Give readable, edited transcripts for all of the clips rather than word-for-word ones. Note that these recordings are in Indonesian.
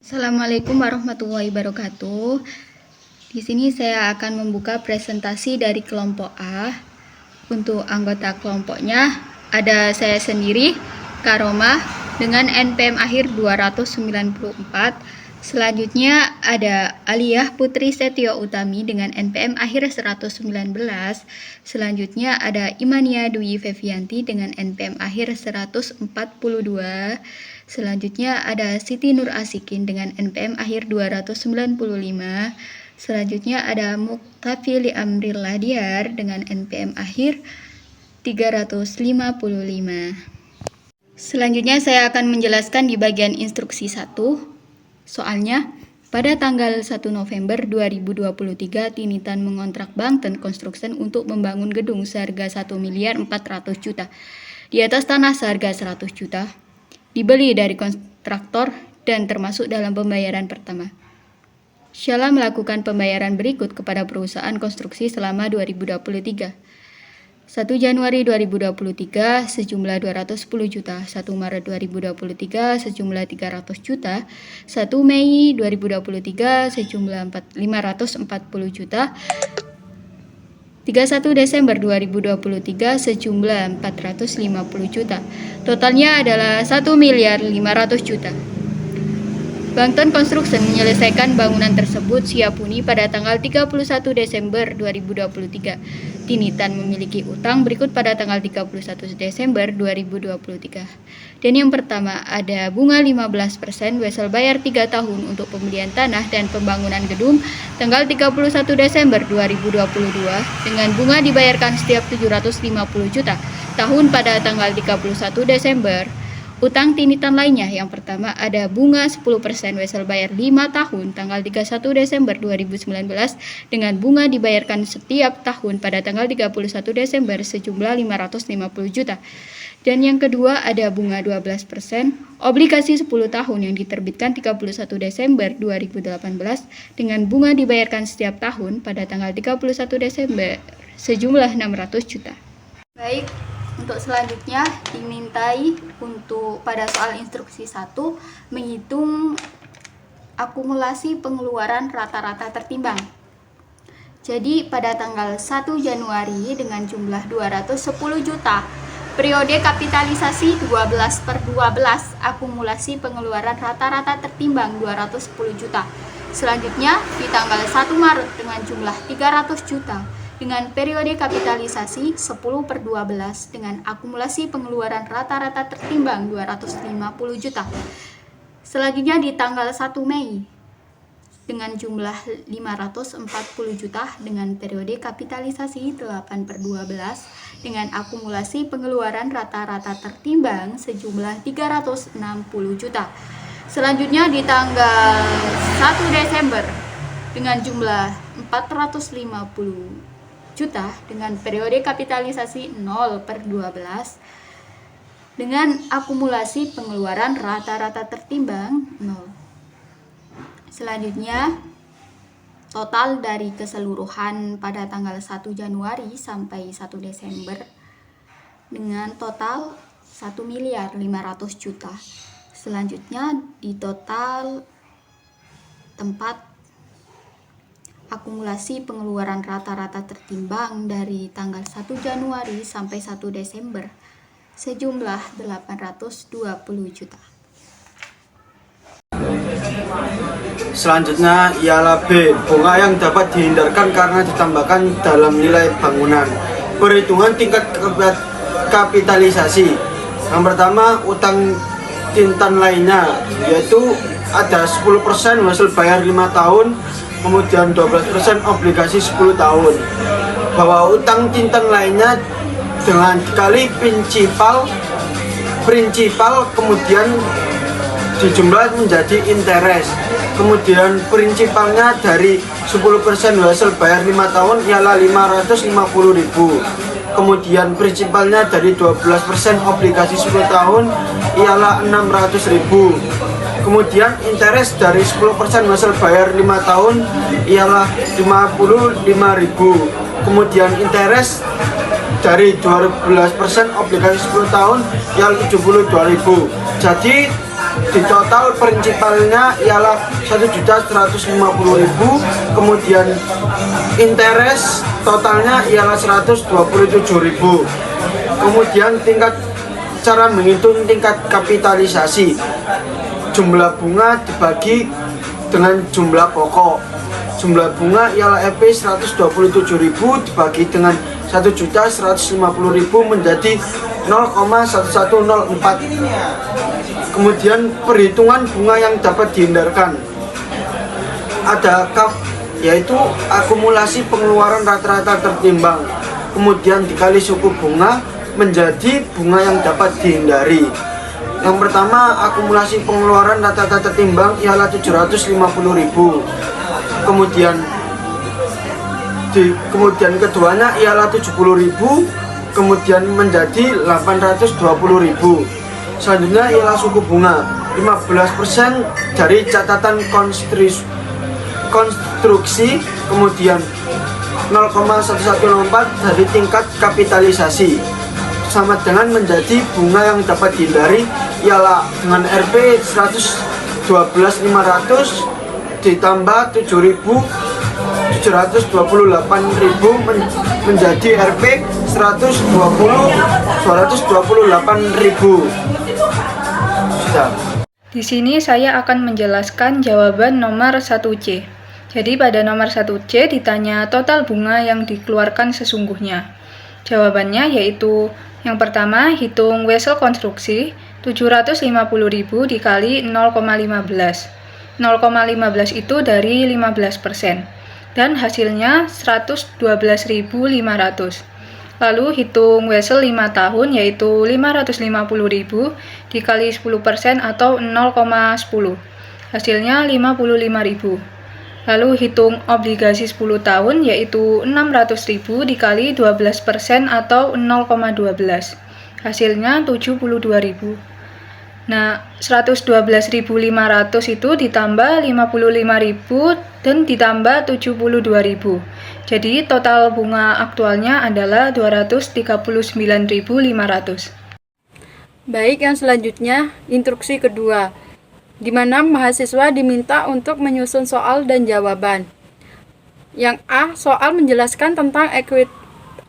Assalamualaikum warahmatullahi wabarakatuh. Di sini saya akan membuka presentasi dari kelompok A. Untuk anggota kelompoknya ada saya sendiri, Karomah, dengan NPM akhir 294. Selanjutnya ada Aliyah Putri Setio Utami dengan NPM akhir 119. Selanjutnya ada Imania Dwi Fevianti dengan NPM akhir 142. Selanjutnya ada Siti Nur Asikin dengan NPM akhir 295. Selanjutnya ada Muktafili Amril Ladiar dengan NPM akhir 355. Selanjutnya saya akan menjelaskan di bagian instruksi 1. Soalnya, pada tanggal 1 November 2023, Tinitan mengontrak Bangten Construction untuk membangun gedung seharga 1.400 juta di atas tanah seharga 100 juta. Dibeli dari kontraktor dan termasuk dalam pembayaran pertama. Syala melakukan pembayaran berikut kepada perusahaan konstruksi selama 2023. 1 Januari 2023 sejumlah 210 juta, 1 Maret 2023 sejumlah 300 juta, 1 Mei 2023 sejumlah 540 juta, 31 Desember 2023 sejumlah 450 juta. Totalnya adalah 1.500 juta. Bangten Construction menyelesaikan bangunan tersebut siap huni pada tanggal 31 Desember 2023. Tinitan memiliki utang berikut pada tanggal 31 Desember 2023. Dan yang pertama ada bunga 15%, wesel bayar 3 tahun untuk pembelian tanah dan pembangunan gedung tanggal 31 Desember 2022 dengan bunga dibayarkan setiap 750 juta tahun pada tanggal 31 Desember. Utang Tinitan lainnya yang pertama ada bunga 10% wesel bayar 5 tahun tanggal 31 Desember 2019 dengan bunga dibayarkan setiap tahun pada tanggal 31 Desember sejumlah 550 juta. Dan yang kedua ada bunga 12% obligasi 10 tahun yang diterbitkan 31 Desember 2018 dengan bunga dibayarkan setiap tahun pada tanggal 31 Desember sejumlah 600 juta. Baik. Untuk selanjutnya dimintai untuk pada soal instruksi 1 menghitung akumulasi pengeluaran rata-rata tertimbang. Jadi pada tanggal 1 Januari dengan jumlah 210 juta, periode kapitalisasi 12/12, akumulasi pengeluaran rata-rata tertimbang 210 juta. Selanjutnya di tanggal 1 Maret dengan jumlah 300 juta. Dengan periode kapitalisasi 10/12 dengan akumulasi pengeluaran rata-rata tertimbang 250 juta. Selanjutnya di tanggal 1 Mei dengan jumlah 540 juta dengan periode kapitalisasi 8/12 dengan akumulasi pengeluaran rata-rata tertimbang sejumlah 360 juta. Selanjutnya di tanggal 1 Desember dengan jumlah 450 juta dengan periode kapitalisasi 0/12 dengan akumulasi pengeluaran rata-rata tertimbang 0. Selanjutnya total dari keseluruhan pada tanggal 1 Januari sampai 1 Desember dengan total 1.500 juta. Selanjutnya di total tempat akumulasi pengeluaran rata-rata tertimbang dari tanggal 1 Januari sampai 1 Desember sejumlah 820 juta. Selanjutnya ialah B. Bunga yang dapat dihindarkan karena ditambahkan dalam nilai bangunan. Perhitungan tingkat kapitalisasi. Yang pertama, utang Tinitan lainnya, yaitu ada 10% hasil bayar 5 tahun, kemudian 12% obligasi 10 tahun. Bahwa utang Tinitan lainnya dengan dikali prinsipal kemudian dijumlah menjadi interest. Kemudian prinsipalnya dari 10% hasil bayar 5 tahun ialah 550.000. Kemudian prinsipalnya dari 12% obligasi 10 tahun ialah 600.000. Kemudian interest dari 10% hasil bayar 5 tahun ialah 55.000. Kemudian interest dari 12% obligasi 10 tahun ialah 72.000. Jadi di total prinsipalnya ialah 1.150.000, kemudian interest totalnya ialah 127.000. Kemudian cara menghitung tingkat kapitalisasi, jumlah bunga dibagi dengan jumlah pokok. Jumlah bunga ialah EP 127.000 dibagi dengan 1.150.000 menjadi 0,1104. Kemudian perhitungan bunga yang dapat dihindarkan ada yaitu akumulasi pengeluaran rata-rata tertimbang, kemudian dikali suku bunga menjadi bunga yang dapat dihindari. Yang pertama, akumulasi pengeluaran rata-rata tertimbang ialah 750.000. Kemudian keduanya ialah 70.000, kemudian menjadi 820.000. Selanjutnya ialah suku bunga 15% dari catatan konstruksi, kemudian 0,1104 dari tingkat kapitalisasi, sama dengan menjadi bunga yang dapat dihindari ialah dengan RP 112.500 ditambah 728.000 menjadi RP 228.000. Sudah. Di sini saya akan menjelaskan jawaban nomor 1C. Jadi pada nomor 1C ditanya total bunga yang dikeluarkan sesungguhnya. Jawabannya yaitu yang pertama, hitung wesel konstruksi 750.000 dikali 0,15. 0,15 itu dari 15%. Dan hasilnya 112.500. Lalu hitung wesel 5 tahun yaitu 550.000 dikali 10% atau 0,10. Hasilnya 55.000. Lalu hitung obligasi 10 tahun yaitu 600.000 dikali 12% atau 0,12. Hasilnya 72.000. Nah, 112.500 itu ditambah 55.000 dan ditambah 72.000. Jadi total bunga aktualnya adalah 239.500. Baik, yang selanjutnya instruksi kedua, di mana mahasiswa diminta untuk menyusun soal dan jawaban. Yang A, soal menjelaskan tentang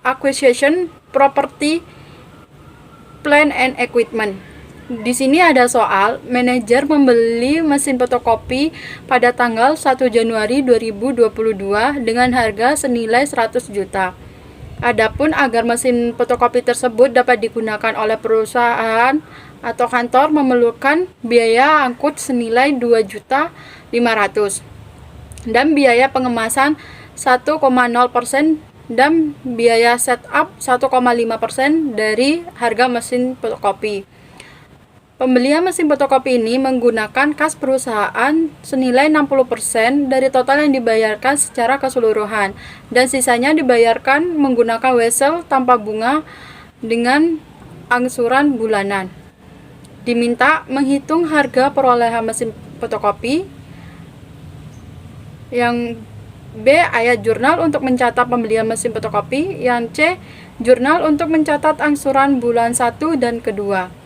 acquisition property plant and equipment. Di sini ada soal, manajer membeli mesin fotokopi pada tanggal 1 Januari 2022 dengan harga senilai 100 juta. Adapun agar mesin fotokopi tersebut dapat digunakan oleh perusahaan atau kantor memerlukan biaya angkut senilai 2.500.000 dan biaya pengemasan 1,0% dan biaya setup 1,5% dari harga mesin fotokopi. Pembelian mesin fotokopi ini menggunakan kas perusahaan senilai 60% dari total yang dibayarkan secara keseluruhan dan sisanya dibayarkan menggunakan wesel tanpa bunga dengan angsuran bulanan. Diminta menghitung harga perolehan mesin fotokopi. Yang B, ayat jurnal untuk mencatat pembelian mesin fotokopi. Yang C, jurnal untuk mencatat angsuran bulan 1 dan kedua.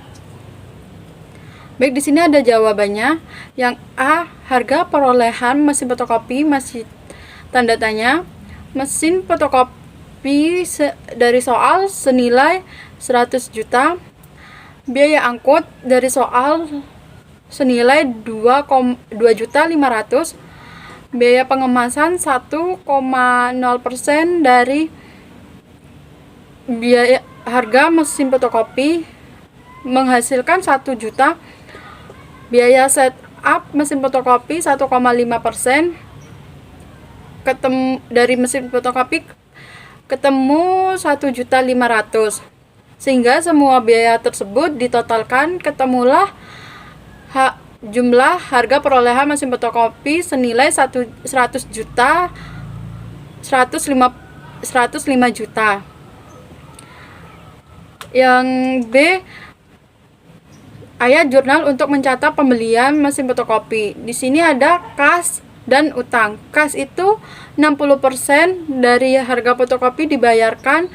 Baik, di sini ada jawabannya. Yang A, harga perolehan mesin fotokopi masih tanda tanya. Mesin fotokopi dari soal senilai 100 juta. Biaya angkut dari soal senilai 2.500.000. Biaya pengemasan 1,0% dari biaya harga mesin fotokopi menghasilkan 1 juta. Biaya setup mesin fotokopi 1,5% dari mesin fotokopi ketemu 1.500.000. Sehingga semua biaya tersebut ditotalkan, ketemulah jumlah harga perolehan mesin fotokopi senilai 100 juta 105 juta. Yang B, ayat jurnal untuk mencatat pembelian mesin fotokopi. Di sini ada kas dan utang. Kas itu 60% dari harga fotokopi dibayarkan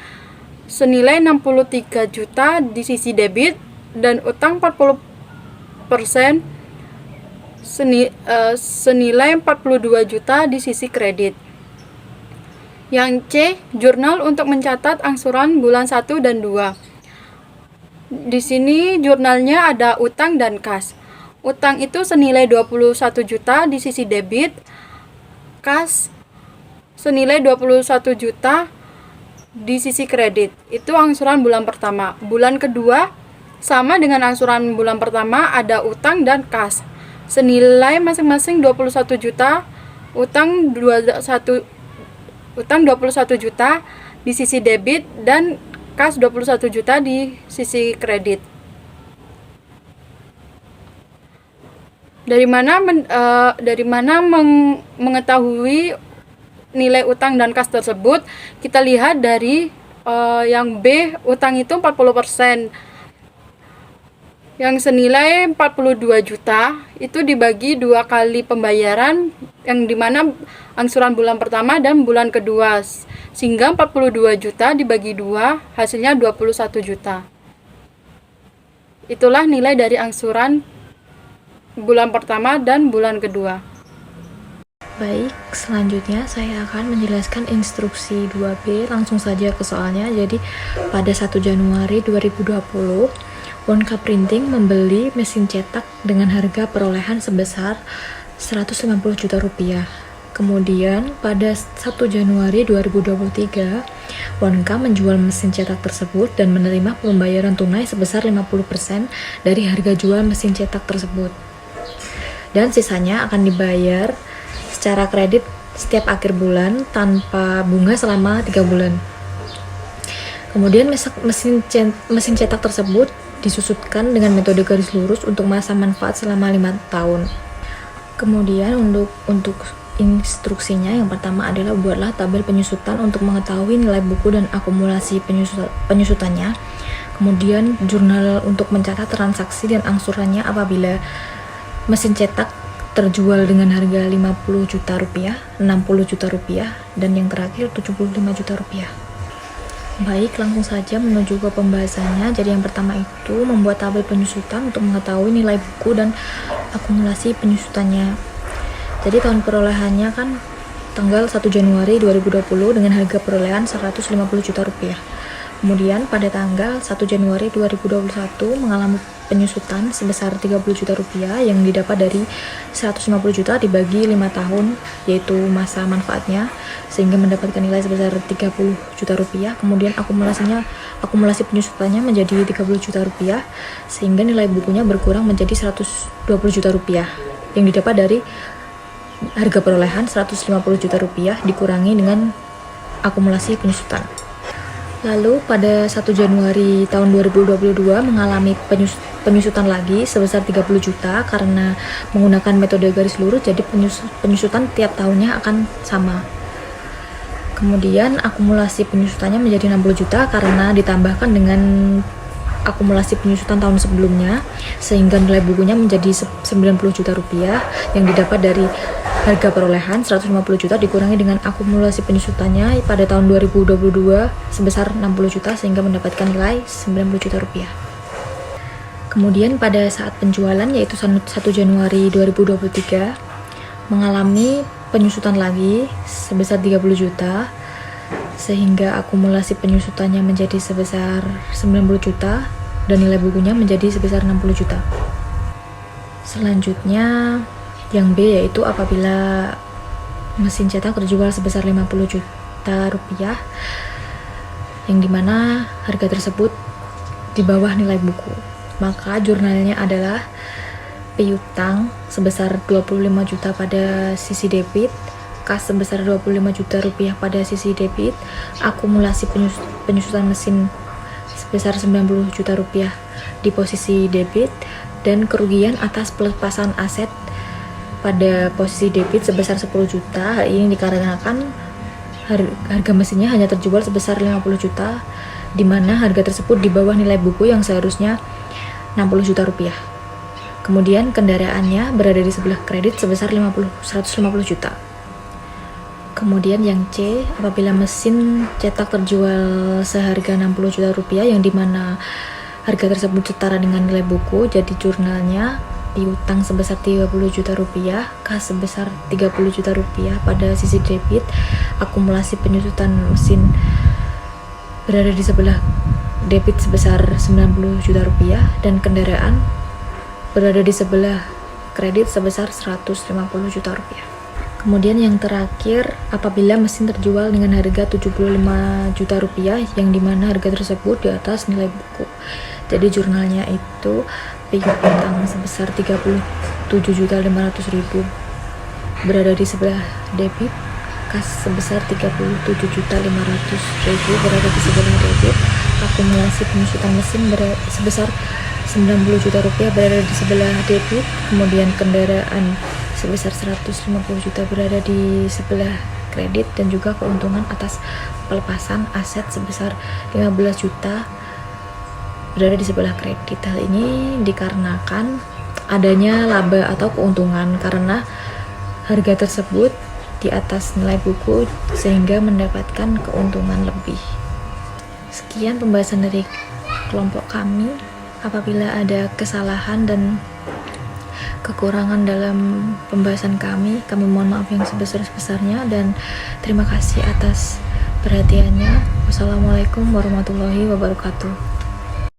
senilai 63 juta di sisi debit dan utang 40% senilai 42 juta di sisi kredit. Yang C, jurnal untuk mencatat angsuran bulan 1 dan 2. Di sini jurnalnya ada utang dan kas. Utang itu senilai 21 juta di sisi debit, kas senilai 21 juta di sisi kredit. Itu angsuran bulan pertama. Bulan kedua sama dengan angsuran bulan pertama, ada utang dan kas. Senilai masing-masing 21 juta, utang 21 juta di sisi debit dan kas 21 juta di sisi kredit. Dari mana mengetahui nilai utang dan kas tersebut? Kita lihat dari yang B, utang itu 40%. Yang senilai 42 juta itu dibagi 2 kali pembayaran, yang dimana angsuran bulan pertama dan bulan kedua, sehingga 42 juta dibagi 2 hasilnya 21 juta. Itulah nilai dari angsuran bulan pertama dan bulan kedua. Baik, selanjutnya saya akan menjelaskan instruksi 2B. Langsung saja ke soalnya. Jadi pada 1 Januari 2020 Wonka Printing membeli mesin cetak dengan harga perolehan sebesar 150 juta rupiah. Kemudian pada 1 Januari 2023, Wonka menjual mesin cetak tersebut dan menerima pembayaran tunai sebesar 50% dari harga jual mesin cetak tersebut. Dan sisanya akan dibayar secara kredit setiap akhir bulan tanpa bunga selama 3 bulan. Kemudian mesin cetak tersebut disusutkan dengan metode garis lurus untuk masa manfaat selama 5 tahun. Kemudian untuk instruksinya, yang pertama adalah buatlah tabel penyusutan untuk mengetahui nilai buku dan akumulasi penyusutannya. Kemudian jurnal untuk mencatat transaksi dan angsurannya apabila mesin cetak terjual dengan harga 50 juta rupiah, 60 juta rupiah, dan yang terakhir 75 juta rupiah. Baik, langsung saja menuju ke pembahasannya. Jadi yang pertama itu membuat tabel penyusutan untuk mengetahui nilai buku dan akumulasi penyusutannya. Jadi tahun perolehannya kan tanggal 1 Januari 2020 dengan harga perolehan 150 juta rupiah. Kemudian pada tanggal 1 Januari 2021 mengalami penyusutan sebesar 30 juta rupiah yang didapat dari 150 juta dibagi 5 tahun, yaitu masa manfaatnya, sehingga mendapatkan nilai sebesar 30 juta rupiah. Kemudian akumulasi penyusutannya menjadi 30 juta rupiah, sehingga nilai bukunya berkurang menjadi 120 juta rupiah yang didapat dari harga perolehan 150 juta rupiah dikurangi dengan akumulasi penyusutan. Lalu pada 1 Januari tahun 2022 mengalami penyusutan lagi sebesar 30 juta karena menggunakan metode garis lurus, jadi penyusutan tiap tahunnya akan sama. Kemudian akumulasi penyusutannya menjadi 60 juta karena ditambahkan dengan akumulasi penyusutan tahun sebelumnya, sehingga nilai bukunya menjadi 90 juta rupiah yang didapat dari harga perolehan 150 juta dikurangi dengan akumulasi penyusutannya pada tahun 2022 sebesar 60 juta sehingga mendapatkan nilai 90 juta rupiah. Kemudian pada saat penjualan, yaitu 1 Januari 2023, mengalami penyusutan lagi sebesar 30 juta sehingga akumulasi penyusutannya menjadi sebesar 90 juta dan nilai bukunya menjadi sebesar 60 juta. Selanjutnya yang B, yaitu apabila mesin cetak terjual sebesar 50 juta rupiah, yang dimana harga tersebut di bawah nilai buku, maka jurnalnya adalah piutang sebesar 25 juta pada sisi debit, kas sebesar 25 juta rupiah pada sisi debit, akumulasi penyusutan mesin sebesar 90 juta rupiah di posisi debit, dan kerugian atas pelepasan aset pada posisi debit sebesar 10 juta. Hal ini dikarenakan harga mesinnya hanya terjual sebesar 50 juta, di mana harga tersebut di bawah nilai buku yang seharusnya 60 juta rupiah. Kemudian kendaraannya berada di sebelah kredit sebesar 150 juta. Kemudian yang C, apabila mesin cetak terjual seharga 60 juta rupiah yang dimana harga tersebut setara dengan nilai buku, jadi jurnalnya piutang sebesar 30 juta rupiah, kas sebesar 30 juta rupiah pada sisi debit, akumulasi penyusutan mesin berada di sebelah debit sebesar 90 juta rupiah, dan kendaraan berada di sebelah kredit sebesar 150 juta rupiah. Kemudian yang terakhir, apabila mesin terjual dengan harga 75 juta rupiah, yang dimana harga tersebut di atas nilai buku. Jadi jurnalnya itu piutang sebesar 37.500.000 berada di sebelah debit, kas sebesar 37.500.000 berada di sebelah debit, akumulasi penyusutan mesin sebesar 90 juta rupiah berada di sebelah debit, kemudian kendaraan sebesar 150 juta berada di sebelah kredit, dan juga keuntungan atas pelepasan aset sebesar 15 juta berada di sebelah kredit. Hal ini dikarenakan adanya laba atau keuntungan karena harga tersebut di atas nilai buku sehingga mendapatkan keuntungan lebih. Sekian pembahasan dari kelompok kami. Apabila ada kesalahan dan kekurangan dalam pembahasan kami mohon maaf yang sebesar-besarnya, dan terima kasih atas perhatiannya. Wassalamualaikum warahmatullahi wabarakatuh.